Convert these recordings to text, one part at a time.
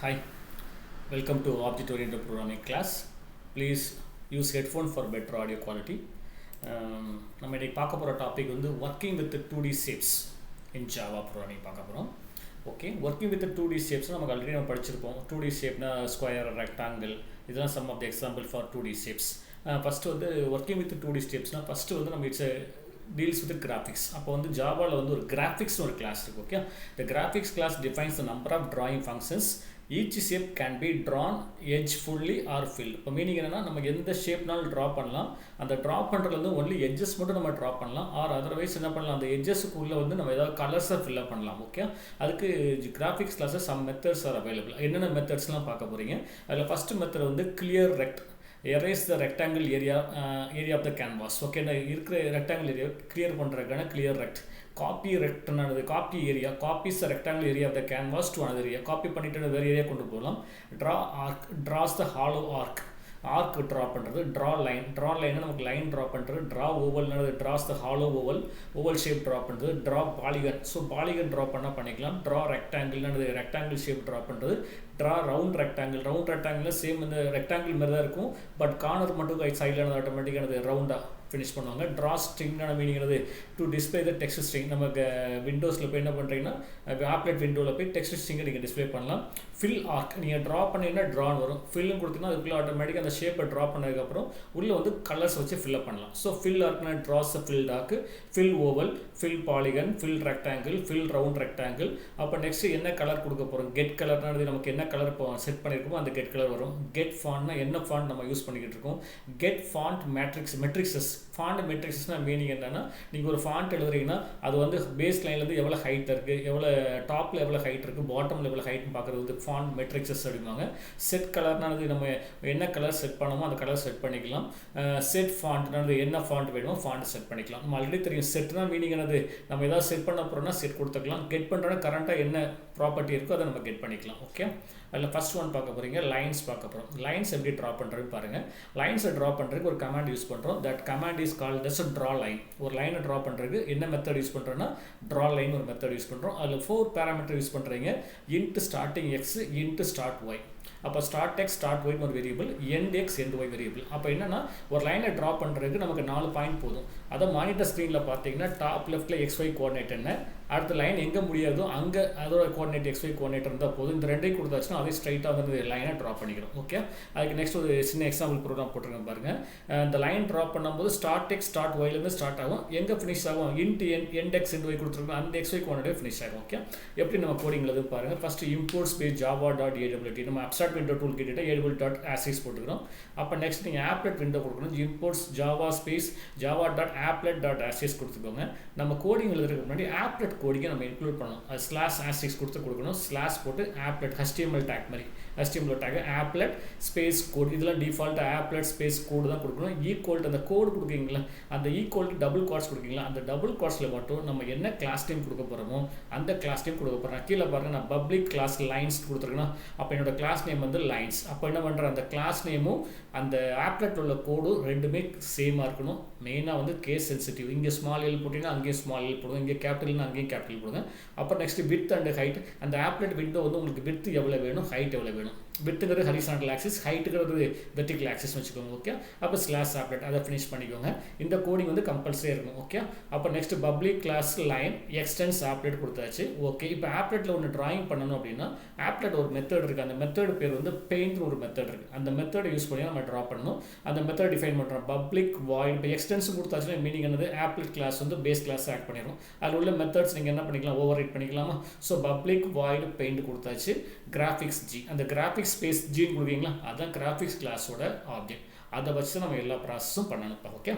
Hi, welcome to Object Oriented Programming class. Please use headphone for better audio quality. நம்ம இன்னைக்கு பார்க்க போகிற topic வந்து working with 2D shapes in Java programming பார்க்க போகிறோம். Okay, working with 2D shapes நமக்கு already நம்ம படிச்சிருப்போம். 2D ஷேப்னா ஸ்கொயர், ரெக்டாங்கிள், இதெல்லாம் some of the example for 2D shapes. First வந்து ஒர்க்கிங் வித் 2D ஷேப்ஸ்னால் ஃபஸ்ட்டு வந்து நம்ம deals with the graphics. அப்போ வந்து ஜாவாவில் வந்து ஒரு கிராஃபிக்ஸ்னு ஒரு கிளாஸ் இருக்குது. Okay, the graphics class defines the number of drawing functions. each shape can be drawn edge fully or filled. இப்போ மீனிங் என்னன்னா, நம்ம எந்த ஷேப்னாலும் ட்ரா பண்ணலாம். அந்த ட்ரா பண்ணுறது வந்து ஒன்லி எட்ஜஸ் மட்டும் நம்ம ட்ரா பண்ணலாம். ஆர் அதர்வைஸ் என்ன பண்ணலாம், அந்த எட்ஜஸுக்குள்ளே வந்து நம்ம ஏதாவது கலர்ஸை ஃபில்அப் பண்ணலாம். ஓகே, அதுக்கு கிராஃபிக்ஸ் கிளாஸில் சம் மெத்தட்ஸ் ஆர் அவைலபிள். என்னென்ன மெத்தட்ஸ்லாம் பார்க்க போகிறீங்க. அதில் ஃபஸ்ட்டு மெத்தட் வந்து clear rect, erase the rectangle area of the canvas. Okay, இருக்கிற ரெக்டாங்கிள் ஏரியா கிளியர் பண்ணுறதுக்கான clear rect. காப்பி ரெக்ட்னது copy area, copies rectangle area of the canvas to another area. Copy பண்ணிட்டு வேறு ஏரியா கொண்டு போகலாம். Draw arc, draws the hollow arc, arc draw பண்ணுறது. Draw line, draw line நமக்கு line draw பண்ணுறது. Draw ஓவல்னது draws the hollow oval, oval shape draw பண்ணுறது. Draw polygon, so polygon draw பண்ணால் பண்ணிக்கலாம். ட்ரா ரெக்டாங்கிள்னது ரெக்டாங்கிள் ஷேப் ட்ரா பண்ணுறது. Draw round rectangle, round ரெக்டாங்கிளில் சேம் இந்த ரெக்டாங்கிள் மாதிரி தான் இருக்கும், பட் கார்னர் மட்டும் சைடில் ஆட்டோமேட்டிக்கானது ரவுண்டாக ஃபினிஷ் பண்ணுவாங்க. ட்ரா ஸ்ட்ரிங்கான மீனிங்கிறது to display the text string. நமக்கு விண்டோஸில் போய் என்ன பண்ணுறீங்கன்னா, ஆப்லெட் விண்டோவில் போய் டெக்ஸ்ட் ஸ்ட்ரிங்கை நீங்கள் டிஸ்பிளே பண்ணலாம். ஃபில் ஆர்க், நீங்கள் ட்ரா பண்ணிங்கன்னா ட்ரான் வரும். ஃபில்லும் கொடுத்தீங்கன்னா அதுக்குள்ளே ஆட்டோமேட்டிக்காக அந்த ஷேப்பை ட்ரா பண்ணதுக்கப்புறம் உள்ளே வந்து கலர்ஸ் வச்சு ஃபில்அப் பண்ணலாம். ஸோ ஃபில் ஆர்க்னா draws fill arc, fill oval, fill polygon, fill rectangle, fill round rectangle. அப்போ நெக்ஸ்ட் என்ன கலர் கொடுக்க போகிறோம், கெட் கலர்னானது நமக்கு என்ன கலர் இப்போ செட் பண்ணியிருக்கோமோ அந்த கெட் கலர் வரும். கெட் ஃபாண்ட்னா என்ன ஃபாண்ட் நம்ம யூஸ் பண்ணிக்கிட்டு இருக்கோம். Get font matrix, matrices. Font மெட்ரிக்ஸ்னால் மீனிங் என்னென்னா, நீங்கள் ஒரு ஃபாண்ட் எழுதுறீங்கன்னா அது வந்து பேஸ் லைன்லேருந்து எவ்வளோ ஹைட் இருக்குது, எவ்வளோ டாப்பில் எவ்வளோ ஹைட் இருக்குது, பாட்டமில் எவ்வளோ ஹைட்னு பார்க்குறது வந்து ஃபாண்ட் மெட்ரிக்ஸஸ் அப்படிம்பாங்க. செட் கலர்னானது நம்ம என்ன கலர் செட் பண்ணணுமோ அந்த கலர் செட் பண்ணிக்கலாம். செட் ஃபாண்ட்னானது என்ன ஃபாண்ட் வேணுமோ ஃபாண்ட் செட் பண்ணிக்கலாம். நம்ம ஆல்ரெடி தெரியும் செட்னா மீனிங் என்னது, நம்ம ஏதாவது செட் பண்ண போகிறோம்னா செட் கொடுத்துக்கலாம். கெட் பண்ணுறோன்னா கரண்ட்டாக என்ன ப்ராப்பர்ட்டி இருக்கோ அதை நம்ம கெட் பண்ணிக்கலாம். ஓகே, அதில் ஃபஸ்ட் ஒன் பார்க்க போகிறீங்க, லைன்ஸ் பார்க்க போகிறோம். லைன்ஸ் எப்படி ட்ரா பண்ணுறதுன்னு பாருங்கள். லைன்ஸை ட்ரா பண்ணுறதுக்கு ஒரு கமாண்ட் யூஸ் பண்ணுறோம். That command is called as draw line. ஒரு லைனை ட்ரா பண்ணுறதுக்கு என்ன மெத்தட் யூஸ் பண்ணுறோன்னா ட்ரா லைன் ஒரு மெத்தட் யூஸ் பண்ணுறோம். அதில் 4 பேராமீட்டர் யூஸ் பண்ணுறீங்க. Int starting X, int start Y. அப்போ ஸ்டார்ட் எக்ஸ் ஸ்டார்ட் ஒய் ஒரு variable, end X end Y variable. அப்போ என்னன்னா, ஒரு லைனை ட்ரா பண்ணுறதுக்கு நமக்கு 4 பாயிண்ட் போதும். அதை மானிட்டர் ஸ்க்ரீனில் பார்த்தீங்கன்னா டாப் லெஃப்ட்டில் எக்ஸ் ஒய் கோஆர்டினேட் என்ன, அடுத்த லைன் எங்கே முடியாதோ அங்கே அதோட கோஆர்டினேட் எக்ஸ் ஒய் கோஆர்டினேட் இருந்தால் போதும். இந்த ரெண்டையும் கொடுத்தாச்சுன்னா அதே ஸ்ட்ரைட்டாக வந்து லைனை ட்ரா பண்ணிக்கிறோம். ஓகே, அதுக்கு நெக்ஸ்ட் ஒரு சின்ன எக்ஸாம்பிள் ப்ரோக்ராம் போட்டுருங்க பாருங்கள். இந்த லைன் ட்ரா பண்ணும்போது ஸ்டார்ட் எக்ஸ் ஸ்டார்ட் ஒய்லேருந்து ஸ்டார்ட் ஆகும், எங்கே ஃபினிஷ் ஆகும், எண்ட் எக்ஸ் எண்ட் ஒய் கொடுத்துருக்கோம், அந்த எக்ஸ் ஒய் கோஆர்டினேட் ஃபினிஷ் ஆகும். ஓகே, எப்படி நம்ம கோடிங் எழுது பாருங்கள். First import space Java dot AWT, நம்ம அப்ஸ்ட்ராக்ட் விண்டோ டூல் கிட்ட ஏடபிள் டாட் ஆக்சிஸ் போட்டுக்கிறோம். அப்போ நெக்ஸ்ட் நீங்கள் ஆப்லெட் விண்டோ கொடுக்கணும். Imports Java space Java dot applet dot axis கொடுத்துக்கோங்க. நம்ம கோடிங் எழுதுறதுக்கு முன்னாடி ஆப்லெட் கோடிங்கை நம்ம இன்க்ளூட் பண்ணணும். அது ஸ்லாஷ் ஆஸ்டிக்ஸ் கொடுக்கணும். ஸ்லாஷ் போட்டு ஆப்லெட் HTML டேக் மாதிரி HTML tag applet space code, இதெல்லாம் டிஃபால்ட் ஆப்லெட் ஸ்பேஸ் கோடு தான் கொடுக்கணும். ஈக்குவல் அந்த கோடு கொடுக்குறீங்களா, அந்த ஈக்குவல் டபுள் குவாட்ஸ் கொடுக்குறீங்களா, அந்த டபுள் குவாட்ஸில் மட்டும் நம்ம என்ன கிளாஸ் நேம் கொடுக்க போகிறோமோ அந்த கிளாஸ் நேம் கொடுக்க போகிறோம். கீழே பாருங்கள், நான் பப்ளிக் கிளாஸ் லைன்ஸ் கொடுத்துருக்கேன்னா அப்போ என்னோட கிளாஸ் நேம் வந்து லைன்ஸ். அப்போ என்ன பண்ணுறேன், அந்த கிளாஸ் நேமும் அந்த ஆப்லெட் உள்ள கோடும் ரெண்டுமே சேமாக இருக்கணும். மெயினாக வந்து கேஸ் சென்சிட்டிவ். இங்கே ஸ்மால் எல் போட்டிங்கன்னா அங்கேயும் ஸ்மால் எல் போடுங்க, இங்கே கேபிட்டல்னா அங்கேயும் கேபிட்டல் போடுங்க. அப்புறம் நெக்ஸ்ட் வித் அண்ட் ஹைட். அந்த ஆப்லெட் விண்டோ வந்து உங்களுக்கு வித் எவ்வளோ வேணும், ஹைட் எவ்வளோ வேணும். வித்துங்கிறது ஹரிசாண்டல் ஆக்சிஸ், ஹைட்டுங்கிறது வெர்டிகல் ஆக்சிஸ் வச்சுக்கோங்க. ஓகே, அப்போ ஸ்லாஷ் ஆப்லெட் அதை ஃபினிஷ் பண்ணிக்கோங்க. இந்த கோடிங் வந்து கம்பல்சரி இருக்கும். ஓகே, அப்போ next public class line extends applet கொடுத்தாச்சு. ஓகே, இப்போ ஆப்லெட்டில் ஒன்று டிராயிங் பண்ணணும் அப்படின்னா ஆப்லெட் ஒரு மெத்தட் இருக்குது. அந்த மெத்தட் பேர் வந்து பெயிண்ட் ஒரு மெத்தட் இருக்குது. அந்த மெத்தடை யூஸ் பண்ணி நம்ம ட்ரா பண்ணணும். அந்த மெத்தட் டிஃபைன் பண்ணுறோம். பப்ளிக் வாய்ட், இப்போ எக்ஸ்டென்ஸ் கொடுத்தாச்சுன்னா மீனிங் என்னது, ஆப்லெட் கிளாஸ் வந்து பேஸ் கிளாஸ் ஆட் பண்ணிடும். அதில் உள்ள மெத்தட்ஸ் நீங்கள் என்ன பண்ணிக்கலாம், ஓவர் ரைட் பண்ணிக்கலாமா. ஸோ பப்ளிக் வாய்ட் பெயிண்ட் கொடுத்தாச்சு. கிராஃபிக்ஸ் ஜி, அந்த கிராஃபிக்ஸ் ஸ்பேஸ் ஜின்னு கொடுக்குறீங்களா, அதுதான் கிராஃபிக்ஸ் கிளாஸோட ஆப்ஜெக்ட். அதை வச்சு நம்ம எல்லா ப்ராசஸும் பண்ணணும். ஓகே,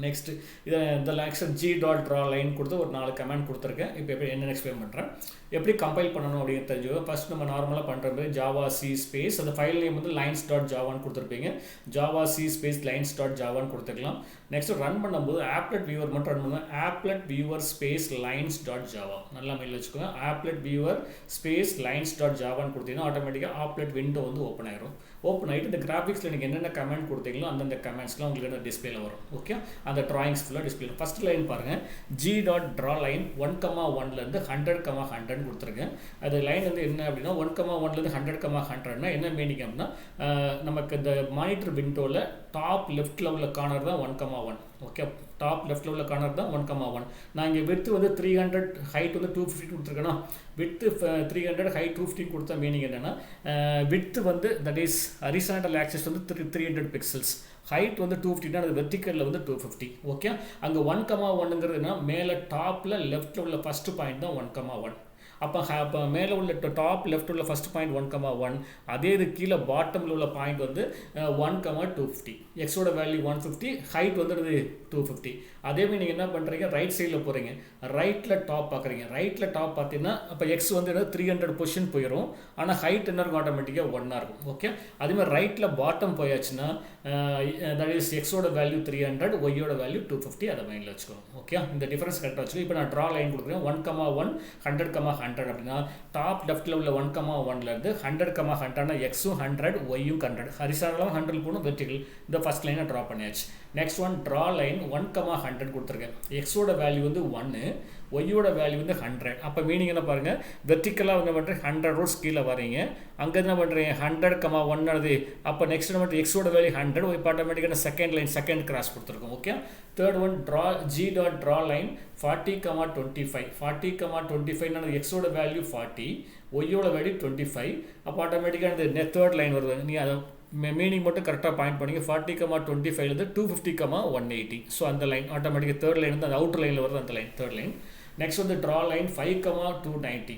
நெக்ஸ்ட் இதை இந்த action G dot draw line கொடுத்து ஒரு 4 கமெண்ட் கொடுத்துருக்கேன். இப்போ எப்படி என்னென்னு எக்ஸ்பிளைன் பண்ணுறேன். எப்படி கம்பைல் பண்ணணும் அப்படின்னு தெரிஞ்சுக்கோ. ஃபஸ்ட் நம்ம நார்மலாக பண்ணுற மாதிரி ஜாவா சி ஸ்பேஸ், அந்த ஃபைல் நேம் வந்து லைன்ஸ் டாட் ஜாவான்னு கொடுத்துருப்பீங்க. Java C space lines dot ஜாவான்னு கொடுத்துக்கலாம். நெக்ஸ்ட் ரன் பண்ணும்போது ஆப்லெட் வியூவர் மட்டும் ரன் பண்ணுவேன். Applet viewer space lines dot Java நல்லா மெயில் வச்சுக்கோங்க. Applet viewer space lines dot ஜாவான்னு கொடுத்தீங்கன்னா ஆட்டோமேட்டிக்காக ஆப்லெட் விண்டோ வந்து ஓப்பன் ஆயிடும். ஓப்பன் ஆகிட்டு இந்த கிராஃபிக்ஸில் நீங்கள் என்னென்ன கமெண்ட் கொடுத்தீங்களோ அந்தந்த கமெண்ட்ஸ்லாம் உங்களுக்கு டிஸ்பிளேல வரும். ஓகே, அந்த ட்ராயிங்ஸ் ஃபுல்லாக டிஸ்பிளே. ஃபஸ்ட் லைன் பாருங்கள், ஜி டாட் ட்ரா லைன் 1,1லேருந்து 100,100 கொடுத்துருக்கேன். அது லைன் வந்து என்ன அப்படின்னா 1,1லேருந்து 100,100னா என்ன மீனிங் அப்படின்னா நமக்கு இந்த மானிட்டர் விண்டோவில் டாப் லெஃப்ட்டில் உள்ள கார்னர் தான் 1,1. ஓகே, டாப் லெஃப்ட்டில் உள்ள கார்னர் தான் 1,1. நான் இங்கே வித்து வந்து 300, ஹைட் வந்து 250 கொடுத்துருக்கேன்னா, வித்து 300, ஹைட் 250 கொடுத்த மீனிங் என்னென்னா வித்து வந்து தட் இஸ் ஹரிசாண்டல் ஆக்சிஸ் வந்து 300 பிக்சல்ஸ், ஹைட் வந்து 250னா அது வெர்டிக்கலில் வந்து 250. ஓகே, அங்கே 1,1ங்கிறதுனா மேலே டாப்பில் லெஃப்ட்டில் உள்ள ஃபஸ்ட்டு பாயிண்ட் தான் 1,1. அப்போ மேலே உள்ள டாப் லெஃப்ட் உள்ள ஃபஸ்ட் பாயிண்ட் 1,1, அதே இது கீழே பாட்டமில் உள்ள பாயிண்ட் வந்து 1,250. எக்ஸோட வேல்யூ 150, ஹைட் வந்து 250. அதேமாதிரி நீங்கள் என்ன பண்ணுறீங்க, ரைட் சைடில் போகிறீங்க, ரைட்டில் டாப் பார்க்குறீங்க. ரைட்டில் டாப் பார்த்தீங்கன்னா அப்போ எக்ஸ் வந்து 300 பொசிஷன் போயிடும், ஆனால் ஹைட் என்ன இருக்கும், ஆட்டோமேட்டிக்காக 1 இருக்கும். ஓகே, அதேமாதிரி ரைட்டில் பாட்டம் போயாச்சுன்னா தட் இஸ் எக்ஸோட வேல்யூ 300, ஒய்யோட வேல்யூ 250. அதை மைண்டில் வச்சுக்கணும். ஓகே, இந்த டிஃபரன்ஸ் கரெக்டாக வச்சுக்கோ. இப்போ நான் ட்ரா லைன் கொடுக்குறேன் 1,1, 100,100 அப்படின்னா டாப் லெஃப்ட்டில் உள்ள 1,1லேருந்து 100,100னா எக்ஸும் 100, ஒய்யும் 100, ஹரிசாண்டலும் 100 போகணும், வெர்டிகல். இந்த ஃபஸ்ட் லைனை ட்ரா பண்ணியாச்சு. நெக்ஸ்ட் ஒன் ட்ரா லைன் 1,100 கொடுத்துருக்கேன். எக்ஸோட வேல்யூ வந்து 1, ஒய்யோட வேல்யூ வந்து 100. அப்போ மீனிங் என்ன பாருங்கள், வெர்டிக்கலாக என்ன பண்ணுறேன் 100 ரோஸ் கீழே வரீங்க, அங்கே என்ன பண்ணுறீங்க 100,1 அது. அப்போ நெக்ஸ்ட் என்ன பண்ணுறேன், எக்ஸோட வேல்யூ 100, ஒய் ஆட்டோமேட்டிக்கான செகண்ட் லைன் செகண்ட் கிராஸ் கொடுத்துருக்கோம். Okay, third one draw G dot draw line 40,25. 40,25 எக்ஸோட வேல்யூ 40, ஒய்யோட வேல்யூ 25. அப்போ ஆட்டோமேட்டிக்காக இந்த தேர்ட் லைன் வருது. நீ அதை மீனிங் மட்டும் கரெக்டாக பாயிண்ட் பண்ணிங்க. 40,25 250,180. ஸோ அந்த லைன் ஆட்டோமேட்டிக்காக தேர்ட் லைன் வந்து அந்த அவுட்டர் லைனில் வருது, அந்த லைன் தேர்ட் லைன். நெக்ஸ்ட் வந்து ட்ரா லைன் 5,290.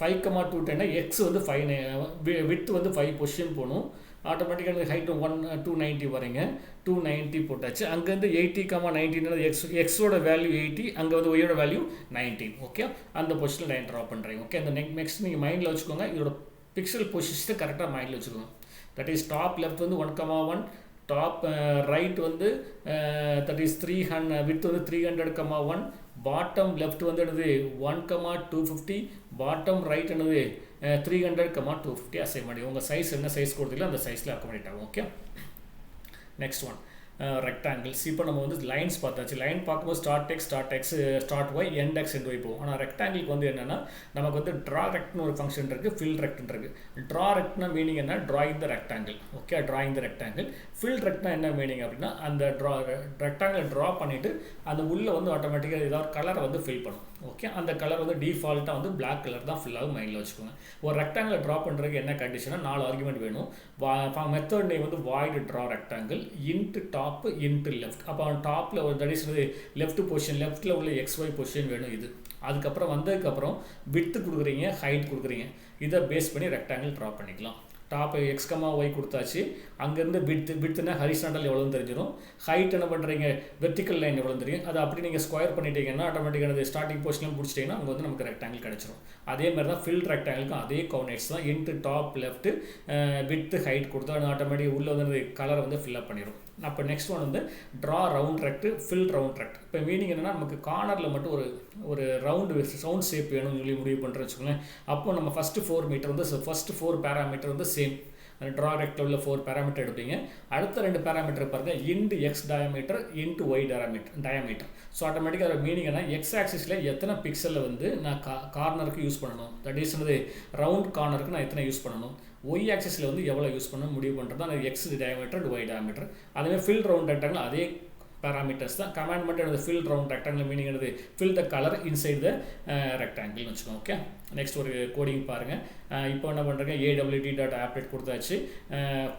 5,210 எக்ஸ் வந்து 5, வித் வந்து 5 பொசிஷன் போகணும், ஆட்டோமேட்டிக்காக ஹைட் 290 வரீங்க. 290 போட்டாச்சு. அங்கேருந்து 80,19 எக்ஸோட வேல்யூ 80, அங்கே வந்து ஒய்யோட வேல்யூ 19. ஓகே, அந்த பொசிஷனில் லைன் ட்ரா பண்ணுறீங்க. ஓகே, அந்த நெக்ஸ்ட் நீங்கள் மைண்டில் வச்சுக்கோங்க, இதோட பிக்சல் பொசிஷனை கரெக்டாக மைண்டில் வச்சுக்கோங்க. தட் இஸ் டாப் லெஃப்ட் வந்து 1,1, டாப் ரைட் வந்து தட் இஸ் 300, வித் வந்து 300,1, பாட்டம் லெஃப்ட் வந்து என்னது 1,250, பாட்டம் ரைட் என்னது 300,250. அசைன் பண்ணி உங்கள் சைஸ் என்ன சைஸ் கொடுத்தீங்களோ அந்த சைஸில் அக்கோமடேட் ஆகும். Okay, next one rectangles. இப்போ நம்ம வந்து லைன்ஸ் பார்த்தாச்சு. லைன் பார்க்கும்போது start X, start Y, end X, end Y போகும். ஆனால் ரெக்டாங்கிளுக்கு வந்து என்னென்னா நமக்கு வந்து ட்ரா ரெக்ட்னு ஒரு ஃபங்க்ஷன் இருக்குது, ஃபில் ரெக்ட்னு இருக்குது. ட்ரா ரெக்ட்னா மீனிங் என்ன, drawing the rectangle. Okay, drawing the rectangle. Fill ரெக்ட்னா என்ன மீனிங் அப்படின்னா அந்த ரெக்டாங்கிள் ட்ரா பண்ணிவிட்டு அந்த உள்ளே வந்து ஆட்டோமேட்டிக்காக ஏதாவது கலரை வந்து ஃபில் பண்ணும். ஓகே, அந்த கலர் வந்து டிஃபால்ட்டாக வந்து பிளாக் கலர் தான் ஃபுல்லாக மைண்டில் வச்சுக்கோங்க. ஒரு ரெக்டாங்கிள் ட்ரா பண்ணுறதுக்கு என்ன கண்டிஷனாக 4 ஆர்குமெண்ட் வேணும். மெத்தட் நேம் வந்து void draw rectangle into top into left. அப்போ டாப்பில் ஒரு தட் இஸ் லெஃப்ட் பொசிஷன், லெஃப்ட்டில் உள்ள XY பொசிஷன் வேணும் இது. அதுக்கப்புறம் வந்ததுக்கப்புறம் விட்த்து கொடுக்குறீங்க, ஹைட் கொடுக்குறீங்க. இதை பேஸ் பண்ணி ரெக்டாங்கிள் ட்ரா பண்ணிக்கலாம். டாப் எக்ஸ், ஒய் கொடுத்தாச்சு. அங்கேருந்து விட்த்துனா ஹரிசாண்டல் எவ்வளோன்னு தெரிஞ்சிடும். ஹைட் என்ன பண்ணுறீங்க, வெர்டிக்கல் லைன் எவ்வளோ தெரியும். அதை அப்படி நீங்கள் ஸ்கொயர் பண்ணிட்டீங்கன்னா ஆட்டோமேட்டிக்காக ஸ்டார்டிங் பொசிஷன் பிடிச்சிட்டிங்கன்னா அங்கே வந்து நமக்கு ரெக்டாங்கிள் கிடச்சிரும். அதே மாதிரி தான் ஃபில் ரெக்டாங்கிளுக்கும் அதே கோஆர்டினேட்ஸ் தான். Int top left width height கொடுத்தா அது ஆட்டோமேட்டிக் உள்ளே வந்து கலரை வந்து ஃபில்அப் பண்ணிடும். அப்போ நெக்ஸ்ட் ஒன் வந்து draw round rect, fill round rect. இப்போ மீனிங் என்னென்னா நமக்கு கார்னரில் மட்டும் ஒரு ரவுண்டு ரவுண்ட் ஷேப் வேணும்னு சொல்லி முடிவு பண்ணுறேன்னு வச்சுக்கோங்களேன். அப்போ நம்ம ஃபஸ்ட்டு 4 மீட்டர் வந்து ஃபஸ்ட்டு 4 பேராமீட்டர் வந்து சேம். ட்ரா ரெக்டில் உள்ள 4 பேராமீட்டர் எடுப்பீங்க. அடுத்த 2 பேராமீட்டர் பாருங்கள், int X diameter int Y diameter. So ஆட்டோமேட்டிக்காக அதோட மீனிங் என்ன, எக்ஸ் ஆக்சிஸில் எத்தனை பிக்சலில் வந்து நான் கார்னருக்கு யூஸ் பண்ணணும், தட் இஸ் வந்து ரவுண்ட் கார்னருக்கு நான் எத்தனை யூஸ் பண்ணணும், ஒய் ஆக்சிஸில் வந்து எவ்வளோ யூஸ் பண்ணணும் முடிவு பண்ணுறது தான் அந்த எக்ஸ் டயாமீட்டர் ஒய் டயாமீட்டர். அதேமாதிரி ஃபில் ரவுண்ட் ரெக்டாங்கிள் அதே பேராமீட்டர்ஸ் தான். கமாண்ட் மட்டும் எனது ஃபில் ரவுண்ட் ரெக்டாங்கிள் மீனிங் என்னது, fill the colour inside the ரெக்டாங்கிள்னு வச்சுக்கோங்க. ஓகே, நெக்ஸ்ட் ஒரு கோடிங் பாருங்கள். இப்போ என்ன பண்ணுறேங்க, awt.applet கொடுத்தாச்சு.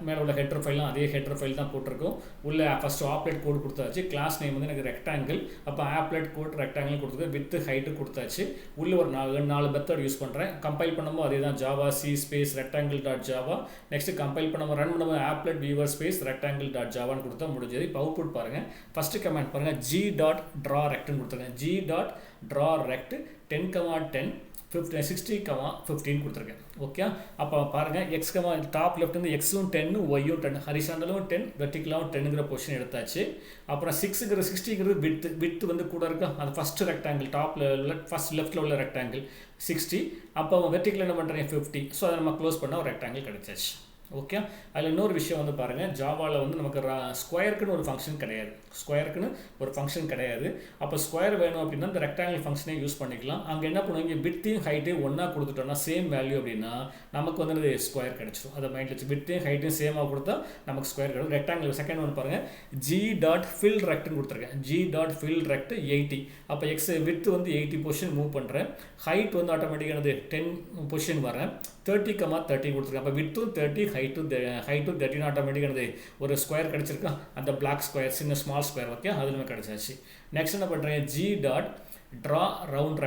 மேலே உள்ள ஹெட்ரு ஃபைல்லாம் அதே ஹெட்ரு ஃபைல் தான் போட்டிருக்கோம். உள்ள ஃபஸ்ட்டு ஆப்லெட் கோடு கொடுத்தாச்சு. கிளாஸ் நேம் வந்து எனக்கு ரெக்டாங்கிள். அப்போ ஆப்லெட் கோட் ரெக்டாங்கிள் கொடுத்துருக்கு, வித்து ஹைட்டு கொடுத்தாச்சு. உள்ளே ஒரு 4 மெத்தட் யூஸ் பண்ணுறேன். கம்பைல் பண்ணும்போது அதே தான், Java C space rectangle dot Java. Next compile பண்ணும்போது ரன் பண்ணும்போது applet viewer space rectangle dot ஜாவான்னு கொடுத்தா முடிஞ்சது. இப்போ அவுட்புட் பாருங்கள். ஃபஸ்ட்டு கமெண்ட் பாருங்கள், g.draw rectன்னு கொடுத்துருக்கேன். g.draw rect 10,10 60,15 கொடுத்துருக்கேன். ஓகே, அப்போ பாருங்கள் எக்ஸ் டாப் லெஃப்ட் வந்து எக்ஸும் 10 ஒய்யும் 10, ஹரிசாண்டலும் 10 வெர்டிக்கலாகவும் 10ங்கிற பொசிஷன் எடுத்தாச்சு. அப்புறம் 60ங்கிறது வித்து வந்து கூட இருக்கா, அது ஃபஸ்ட்டு ரெக்டாங்கிள் டாப்பில் ஃபஸ்ட் லெஃப்ட்டில் உள்ள ரெக்டாங்கிள் 60. அப்போ வெர்டிக்கல் என்ன பண்ணுறேன் 50. ஸோ அதை நம்ம க்ளோஸ் பண்ணால் ஒரு ரெக்டாங்கிள் கிடச்சாச்சு. ஓகே. அதில் இன்னொரு விஷயம் வந்து பாருங்கள், ஜாவாவில் வந்து நமக்கு ஸ்கொயருக்குன்னு ஒரு ஃபங்க்ஷன் கிடையாது. ஸ்கொயருக்குன்னு ஒரு ஃபங்க்ஷன் கிடையாது. அப்போ ஸ்கொயர் வேணும் அப்படின்னா இந்த ரெக்டாங்கிள் ஃபங்க்ஷனே யூஸ் பண்ணிக்கலாம். அங்கே என்ன பண்ணுவீங்க, விட்டையும் ஹைட்டையும் ஒன்றா கொடுத்துட்டோம்னா சேம் வேல்யூ அப்படின்னா நமக்கு வந்து ஸ்கொயர் கிடச்சிடும். அதை மைண்டில் வச்சு விட்டையும் ஹைட்டையும் சேமாக கொடுத்தா நமக்கு ஸ்கொயர் கிடைக்கும். ரெக்டாங்கிள் செகண்ட் ஒன்று பாருங்கள், g.fill rectன்னு கொடுத்துருக்கேன். g.fill rect 80. அப்போ எக்ஸ் விட்த் வந்து 80 பொசிஷன் மூவ் பண்ணுறேன். ஹைட் வந்து ஆட்டோமேட்டிக்கானது 10 பொசிஷன் வரேன். 30,30 கொடுத்துருக்கேன். அப்போ விட்டும் 30, ஹைட்டும் 30 ஆட்டோமேட்டிக்கானது ஒரு ஸ்கொயர் கிடச்சிருக்கா, அந்த பிளாக் ஸ்கொயர், சின்ன ஸ்மால் ஸ்கொயர். ஓகே, அதுவுமே கிடச்சாச்சு. நெக்ஸ்ட் என்ன பண்ணுறேன், g.draw round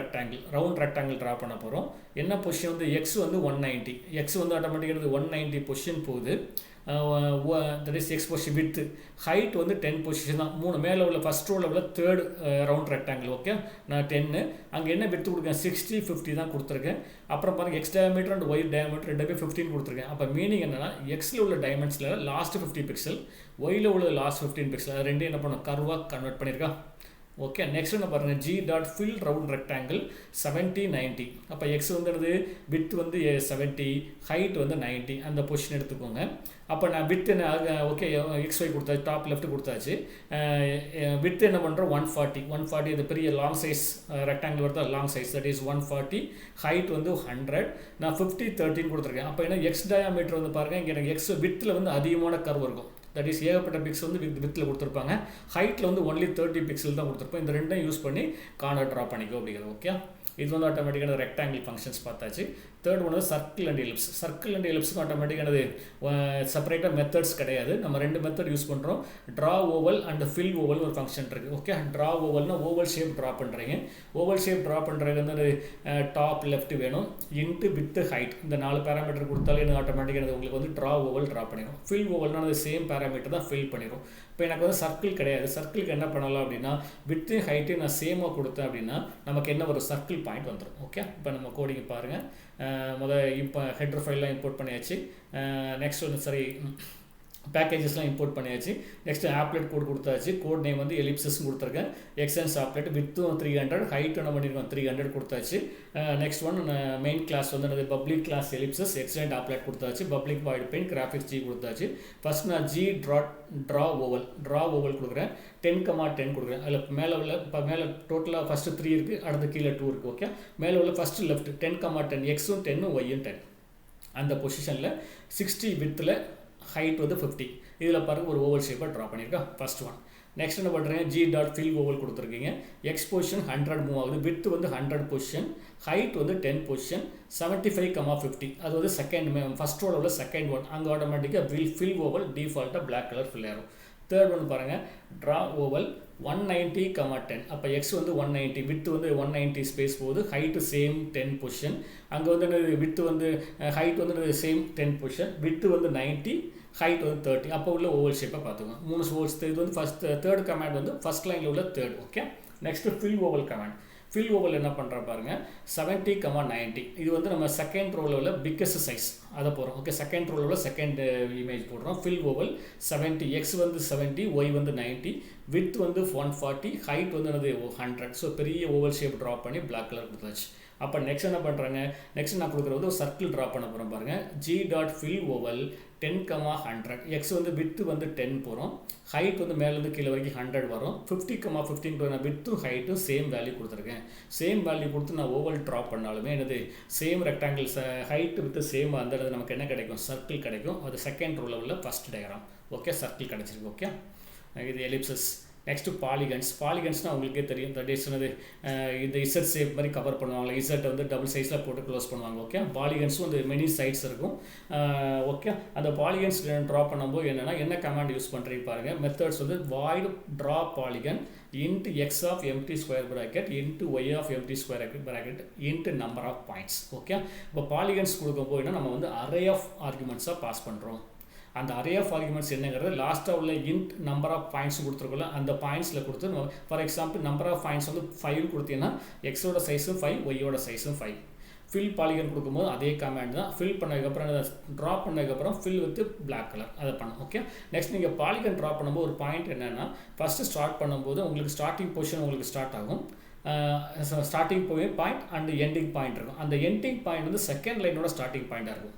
rectangle ட்ரா பண்ண போகிறோம். என்ன பொசிஷன் வந்து எக்ஸ் வந்து 190, எக்ஸ் வந்து ஆட்டோமேட்டிக்கானது 190 பொசிஷன் போகுது. That is X position. Width height வந்து 10 பொசிஷன் தான். மேலே உள்ள ஃபஸ்ட் ரோவில் உள்ள தேர்ட் ரவுண்ட் ரெக்டாங்கிள். ஓகே, நான் 10. அங்கே என்ன வித்து கொடுக்கேன், 60, 50 தான் கொடுத்துருக்கேன். அப்புறம் பாருங்கள், X diameter and Y diameter ரெண்டுமே 15 கொடுத்துருக்கேன். அப்போ மீனிங் என்னன்னா, எக்ஸில் உள்ள டைமென்ஷனில் லாஸ்ட் 50 பிக்சல், ஒயில் உள்ள லாஸ்ட் 15 பிக்சல், அது ரெண்டும் என்ன பண்ணணும், கர்வாக கன்வெர்ட் பண்ணியிருக்கா. ஓகே, நெக்ஸ்ட் என்ன பாருங்கள், g.fill round rectangle 70, 90. அப்போ எக்ஸ் வந்து வித் வந்து 70, ஹைட் வந்து 90, அந்த பொசிஷன் எடுத்துக்கோங்க. அப்போ நான் வித் என்ன, ஓகே எக்ஸ் ஒய் கொடுத்தாச்சு, டாப் லெஃப்ட் கொடுத்தாச்சு. வித் என்ன பண்ணுறோம், 140. இது பெரிய லாங் சைஸ் ரெக்டாங்கிள் வருது, long size, that is 140. Height வந்து 100. நான் 50, 13 கொடுத்துருக்கேன். அப்போ என்ன எக்ஸ் டயாமீட்டர் வந்து பாருங்கள், இங்கே எனக்கு எக்ஸ் வித்தில் வந்து அதிகமான கர்வ் இருக்கும். தட் இஸ் ஏகப்பட்ட பிக்சல் வந்து வித்தில் கொடுத்துருப்பாங்க. ஹைட்டில் வந்து ஒன்லி 30 பிக்சல் தான் கொடுத்துருப்போம். இந்த ரெண்டையும் யூஸ் பண்ணி கார்னர் ட்ரா பண்ணிக்கோ அப்படிங்கிறது. ஓகே, இது வந்து ஆட்டோமேட்டிக்கான ரெக்டாங்கிள் ஃபங்க்ஷன்ஸ் பார்த்தாச்சு. தேர்ட் ஒன் வந்து circle and ellipse. Circle and எலிப்ஸுக்கு ஆட்டோமேட்டிக்கானது செப்பரேட்டாக மெத்தட்ஸ் கிடையாது. நம்ம ரெண்டு மெத்தட் யூஸ் பண்ணுறோம். Draw oval and fill oval ஒரு ஃபங்க்ஷன் இருக்குது. ஓகே, ட்ரா ஓவல்னா ஓவல் ஷேப் ட்ரா பண்ணுறீங்க. ஓவல் ஷேப் ட்ரா பண்ணுறது வந்து டாப் லெஃப்ட் வேணும், இன்ட்டு வித் ஹைட், இந்த 4 பேராமீட்டர் கொடுத்தாலே எனக்கு ஆட்டோமேட்டிக்கானது உங்களுக்கு வந்து ட்ரா ஓவல் ட்ரா பண்ணிடும். ஃபில் ஓவல்னா அது சேம் பேராமீட்டர் தான் ஃபில் பண்ணிடும். இப்போ எனக்கு வந்து சர்க்கிள் கிடையாது. சர்க்கிளுக்கு என்ன பண்ணலாம் அப்படின்னா, வித்து ஹைட்டு நான் சேமாக கொடுத்தேன் அப்படின்னா நமக்கு என்ன ஒரு சர்க்கிள் பாயிண்ட் வந்துடும். ஓகே, இப்போ நம்ம கோடிங்க பாருங்கள். இப்போ ஹெட்ரு ஃபைல்லாம் இம்போர்ட் பண்ணியாச்சு. நெக்ஸ்ட் வந்து சரி பேக்கேஜஸ்லாம் இம்போர்ட் பண்ணியாச்சு. நெக்ஸ்ட் ஆப்லெட் கோட் கொடுத்தாச்சு. கோட் நேம் வந்து எலிப்சஸ்ன்னு கொடுத்துருக்கேன். எக்ஸ்என்ஸ் ஆப்லெட் வித்தும் 300, ஹைட் என்ன பண்ணியிருக்கோம் 300 கொடுத்தாச்சு. நெக்ஸ்ட் ஒன் மெயின் கிளாஸ் வந்து அது public class ellipses extend applet கொடுத்தாச்சு. Public void paint graphics G கொடுத்தாச்சு. ஃபர்ஸ்ட் நான் ட்ரா ஓவல் கொடுக்குறேன். 10,10 கொடுக்குறேன். அதில் மேலே உள்ள இப்போ மேலே டோட்டலாக ஃபஸ்ட்டு 3 இருக்குது, அடுத்து கீழே 2 இருக்குது. ஓகே, மேலே உள்ள ஃபஸ்ட்டு லெஃப்ட் 10,10, எக்ஸும் 10, ஒய்யும் 10. அந்த பொசிஷனில் 60 வித்தில் ஹைட் வந்து 50. இதில் பாருங்கள் ஒரு ஓவல் ஷேப்பாக ட்ரா பண்ணியிருக்கா ஃபர்ஸ்ட் ஒன். நெக்ஸ்ட் என்ன பண்ணுறேன், g.fill ஓவல் கொடுத்துருக்கீங்க. எக்ஸ் பொசிஷன் 100 மூவ் ஆகுது, வித் வந்து 100 பொசிஷன், ஹைட் வந்து 10 பொசிஷன், 75,50. அது வந்து செகண்ட் ஃபர்ஸ்ட் ரோவில் உள்ள செகண்ட் ஒன். அங்கே ஆட்டோமேட்டிக்காக ஃபில் ஓவல் டிஃபால்ட்டாக பிளாக் கலர் ஃபில் ஆகும். தேர்ட் ஒன் பாருங்கள், ட்ரா ஓவல் 190,10. அப்போ எக்ஸ் வந்து 190, வித் வந்து 190 ஸ்பேஸ் போகுது, ஹைட்டு சேம் 10 பொசிஷன். அங்கே வந்து வித்து வந்து ஹைட் வந்து சேம் 10 பொசிஷன், வித்து வந்து 90, ஹைட் வந்து 30. அப்போ உள்ள ஓவல் ஷேப்பை பார்த்துக்கோங்க. 3 ஓவல்ஸ். இது வந்து தேர்ட் கமாண்ட் வந்து ஃபர்ஸ்ட் லைனில் உள்ள third. Okay, next fill oval command. Fill oval என்ன பண்ணுற பாருங்கள், 70,90. இது வந்து நம்ம செகண்ட் ரோவில் உள்ள பிக்கஸ்ட் சைஸ் அதை போகிறோம். ஓகே, செகண்ட் ரோவில் உள்ள செகண்ட் இமேஜ் போடுறோம். ஃபில் ஓவல் 70, எக்ஸ் வந்து 70, ஒய் வந்து 90, வித் வந்து 140, ஹைட் வந்து 100. ஸோ பெரிய ஓவல் ஷேப் ட்ரா பண்ணி பிளாக் கலர் கொடுத்தாச்சு. அப்போ நெக்ஸ்ட் என்ன பண்ணுறாங்க, நெக்ஸ்ட் நான் கொடுக்குறது ஒரு சர்க்கிள் ட்ரா பண்ண போகிறோம் பாருங்கள். g.fill oval 10,100. எக்ஸ் வந்து வித்து வந்து 10 போகிறோம், ஹைட் வந்து மேலேருந்து கீழே வரைக்கும் 100 வரும். 50,15 நான் வித்தும் ஹைட்டும் சேம் வேல்யூ கொடுத்துருக்கேன். சேம் வேல்யூ கொடுத்து நான் ஓவல் ட்ரா பண்ணாலுமே என்னது same rectangles height with same அந்த நமக்கு என்ன கிடைக்கும், சர்க்கிள் கிடைக்கும். அது செகண்ட் ரோவில் உள்ள ஃபர்ஸ்ட் டயக்ராம். ஓகே, சர்க்கிள் கிடச்சிருக்கு. ஓகே, இது எலிப்சஸ். நெக்ஸ்ட்டு பாலிகன்ஸ்னால் உங்களுக்கே தெரியும். தட் இஸ் இந்த இசட் ஷேப் மாதிரி கவர் பண்ணுவாங்க. இசட் வந்து டபுள் சைஸில் போட்டு க்ளோஸ் பண்ணுவாங்க. ஓகே, பாலிகன்ஸும் வந்து மெனி சைட்ஸ் இருக்கும். ஓகே, அந்த பாலிகன்ஸ் ட்ரா பண்ணும்போது என்னென்னா என்ன கமாண்ட் யூஸ் பண்ணுறீங்க பாருங்கள். மெத்தட்ஸ் வந்து void draw polygon int X of empty square bracket int Y of empty square bracket int number of points. Okay, இப்போ பாலிகன்ஸ் கொடுக்கும்போது நம்ம வந்து அரே ஆஃப் ஆர்குமெண்ட்ஸாக பாஸ் பண்ணுறோம். அந்த அரே ஆஃப் ஆர்குமெண்ட்ஸ் என்னங்கிறது லாஸ்ட்டாக உள்ள இன்ட் நம்பர் ஆஃப் பாயிண்ட்ஸ் கொடுத்துருக்கோம்ல, அந்த பாயிண்ட்ஸில் கொடுத்து for example number of points வந்து 5 கொடுத்தீங்கன்னா எக்ஸோட சைஸும் 5, ஒய்யோட சைஸும் 5. ஃபில் பாலிகன் கொடுக்கும்போது அதே கமாண்ட் தான். ஃபில் பண்ணதுக்கப்புறம் ட்ரா பண்ணதுக்கப்புறம் ஃபில் வித் பிளாக் கலர் அதை பண்ணும். ஓகே, நெக்ஸ்ட் நீங்கள் பாலிகன் ட்ரா பண்ணும்போது ஒரு பாயிண்ட் என்னென்னா, ஃபஸ்ட்டு ஸ்டார்ட் பண்ணும்போது உங்களுக்கு ஸ்டார்டிங் பொசிஷன் உங்களுக்கு ஸ்டார்ட் ஆகும். Starting point and ending point இருக்கும். அந்த எண்டிங் பாயிண்ட் வந்து செகண்ட் லைனோட ஸ்டார்டிங் பாயிண்டாக இருக்கும்.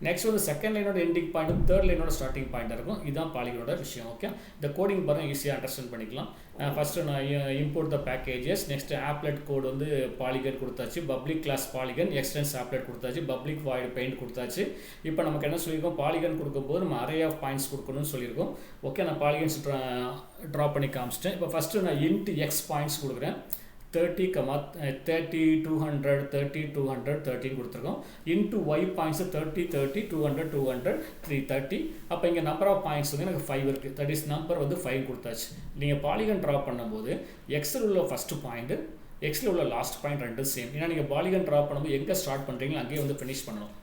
நெக்ஸ்ட் வந்து செகண்ட் லைனோட எண்டிங் பாயிண்ட் தேர்ட் லைனோட ஸ்டார்டிங் பாயிண்டாக இருக்கும். இதுதான் பாலிகனோட விஷயம். ஓகே, இந்த கோடிங் பாருங்கள் ஈஸியாக அண்டர்ஸ்டாண்ட் பண்ணிக்கலாம். ஃபஸ்ட்டு நான் import the packages. Next applet code வந்து பாலிகன் கொடுத்தாச்சு, public class polygon, extends applet கொடுத்தாச்சு, பப்ளிக் வாய்டு பெயிண்ட் கொடுத்தாச்சு. இப்போ நமக்கு என்ன சொல்லியிருக்கோம், பாலிகன் கொடுக்கும்போது நம்ம அரே ஆஃப் பாயிண்ட்ஸ் கொடுக்கணும்னு சொல்லியிருக்கோம். ஓகே, நான் பாலிகன்ஸ் ட்ரா பண்ணி காமிச்சிட்டேன். இப்போ ஃபஸ்ட்டு நான் இன்ட் எக்ஸ் பாயிண்ட்ஸ் கொடுக்குறேன். 30, 30, 200, 30, 200, 13 கொடுத்துருக்கோம். Int Y points 30, 30, 200, 200, 330. அப்போ இங்கே நம்பர் ஆஃப் பாயிண்ட்ஸ் வந்து எனக்கு 5 இருக்குது. தட் இஸ் நம்பர் வந்து 5 கொடுத்தாச்சு. நீங்கள் பாலிகன் ட்ரா பண்ணும்போது எக்ஸில் உள்ள ஃபஸ்ட்டு பாயிண்ட்டு, எக்ஸில் உள்ள லாஸ்ட் பாயிண்ட் ரெண்டும் சேம். ஏன்னா நீங்கள் பாலிகன் ட்ரா பண்ணும்போது எங்கே ஸ்டார்ட் பண்ணுறீங்களோ அங்கேயே வந்து ஃபினிஷ் பண்ணணும்.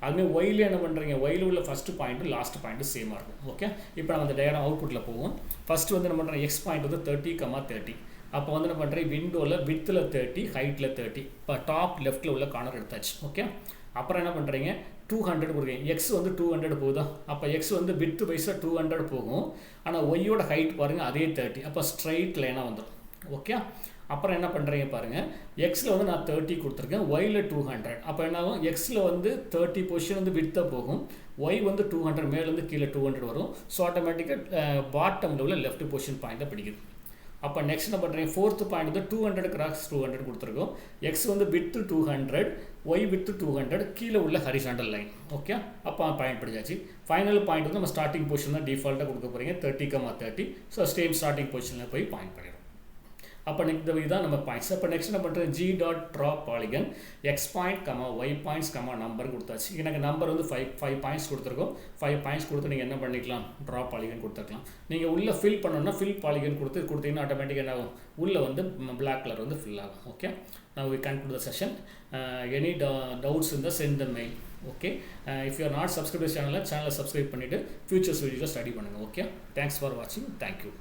அதுமாதிரி ஒயில் என்ன பண்ணுறீங்க, ஒயில் உள்ள ஃபஸ்ட்டு பாயிண்ட்டு லாஸ்ட் பாயிண்ட்டு சேமாக இருக்கும். ஓகே, இப்போ நம்ம அந்த டயக்ராம் அவுட்புட்டில் போவோம். ஃபஸ்ட்டு வந்து என்ன பண்ணுறோம், எக்ஸ் பாயிண்ட் வந்து 30, 30. அப்போ வந்து என்ன பண்ணுறேன், விண்டோவில் வித்தில் 30, ஹைட்டில் 30. இப்போ டாப் லெஃப்ட்டில் உள்ள கார்னர் எடுத்தாச்சு. ஓகே, அப்புறம் என்ன பண்ணுறீங்க, 200 கொடுக்குறீங்க. எக்ஸ் வந்து 200 போகுதா, அப்போ எக்ஸ் வந்து வித்து வைஸாக 200 போகும். ஆனால் ஒய்யோட ஹைட் பாருங்கள் அதே 30. அப்போ ஸ்ட்ரைட் லைனாக வந்துடும். ஓகே, அப்புறம் என்ன பண்ணுறீங்க பாருங்கள், எக்ஸில் வந்து நான் 30 கொடுத்துருக்கேன், ஒயில் 200. அப்போ என்ன ஆகும், எக்ஸில் வந்து 30 பொசிஷன் வந்து வித்தாக போகும், ஒய் வந்து 200 மேலேருந்து கீழே 200 வரும். ஸோ ஆட்டோமேட்டிக்காக பாட்டமில் உள்ள லெஃப்ட் பொசிஷன் பாயிண்ட்டை பிடிக்குது. அப்போ நெக்ஸ்ட் என்ன பண்ணுறீங்க, ஃபோர்த்து பாயிண்ட் வந்து 200 கிராஸ் 200 கொடுத்துருக்கோம். எக்ஸ் வந்து வித்து 200, ஒய் வித்து 200, கீழே உள்ள ஹரிசாண்டல் லைன். ஓகே, அப்போ பாயிண்ட் பிடிச்சாச்சு. ஃபைனல் பாயிண்ட் வந்து நம்ம ஸ்டார்டிங் பொசிஷன் தான் டிஃபால்ட்டாக கொடுக்க போகிறீங்க, 30, 30. ஸோ சேம் ஸ்டார்டிங் பொசிஷனில் போய் பாயிண்ட் பண்ணிடும். அப்போ இந்த இதுதான் நம்ம பாயிண்ட்ஸ். அப்போ நெக்ஸ்ட் என்ன பண்ணுறது, G dot draw polygon X point Y points number கொடுத்தாச்சு. எனக்கு நம்பர் வந்து 5 பாயிண்ட்ஸ் கொடுத்துருக்கோம். 5 பாயிண்ட்ஸ் கொடுத்து நீங்கள் என்ன பண்ணிக்கலாம், ட்ரா பாலிகன் கொடுத்துருக்கலாம். நீங்கள் உள்ளே ஃபில் பண்ணணும்னா ஃபில் பாலிகன் கொடுத்தீங்கன்னா ஆட்டோமேட்டிக்காக என்ன ஆகும், உள்ளே வந்து பிளாக் கலர் வந்து ஃபில் ஆகும். Okay, now we conclude the session. Any doubts in the send the mail. Okay, if you are not subscribed to channel subscribe பண்ணிவிட்டு ஃபியூச்சர்ஸ் வீடியோஸ் ஸ்டடி பண்ணுங்கள். ஓகே, தேங்க்ஸ் ஃபார் வாட்சிங். Thank you.